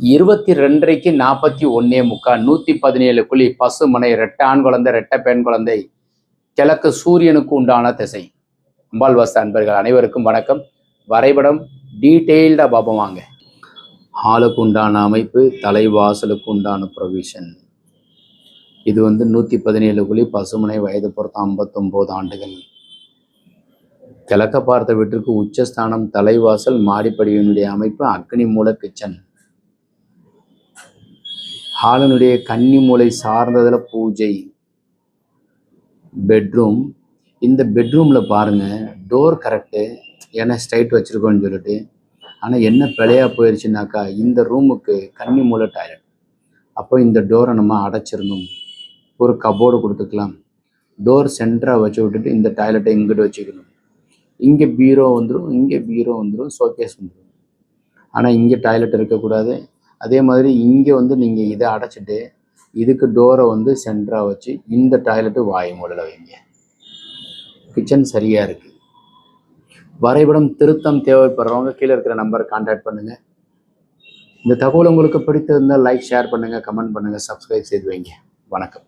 22:30 41:45 117 குழி பசுமனை ரெட்ட ஆண் குழந்தை ரெட்ட பெண் குழந்தை கிழக்கு சூரியனுக்கு உண்டான திசை. அம்பாள் வாஸ்து அன்பர்கள் அனைவருக்கும் வணக்கம். வரைபடம் டீட்டெயில்டாக பார்ப்போம் வாங்க. ஹாலுக்கு உண்டான அமைப்பு, தலைவாசலுக்கு உண்டான ப்ரொவிஷன். இது 117 குழி பசுமனை, வயது பொறுத்தம் 59 ஆண்டுகள். கிழக்க பார்த்த வீட்டிற்கு உச்சஸ்தானம், தலைவாசல், மாடிப்படியினுடைய அமைப்பு, அக்னி மூல கிச்சன். ஹாலனுடைய கன்னி மூலை சார்ந்ததில் பூஜை. பெட்ரூம். இந்த பெட்ரூமில் பாருங்கள், டோர் கரெக்டு, ஏன்னா ஸ்ட்ரைட் வச்சுருக்கோன்னு சொல்லிட்டு. ஆனால் என்ன பிழையாக போயிடுச்சுனாக்கா, இந்த ரூமுக்கு கன்னி மூலை டாய்லெட். அப்போ இந்த டோரை நம்ம அடைச்சிடணும். ஒரு கபோர்டு கொடுத்துக்கலாம். டோர் சென்டராக வச்சு விட்டுட்டு இந்த டாய்லெட்டை இங்கிட்டு வச்சுக்கணும். இங்கே பீரோ வந்துடும், இங்கே பீரோ வந்துடும், ஷோகேஸ் வந்துடும். ஆனால் இங்கே டாய்லெட் இருக்கக்கூடாது. அதே மாதிரி இங்கே நீங்கள் இதை அடைச்சிட்டு இதுக்கு டோரை சென்டராக வச்சு இந்த டாய்லெட்டு வாயு மூலையில் வைங்க. கிச்சன் சரியாக இருக்குது. வரைபடம் திருத்தம் தேவைப்படுறவங்க கீழே இருக்கிற நம்பரை கான்டாக்ட் பண்ணுங்கள். இந்த தகவல் உங்களுக்கு பிடித்திருந்தால் லைக், ஷேர் பண்ணுங்கள், கமெண்ட் பண்ணுங்கள், சப்ஸ்கிரைப் செய்து வைங்க. வணக்கம்.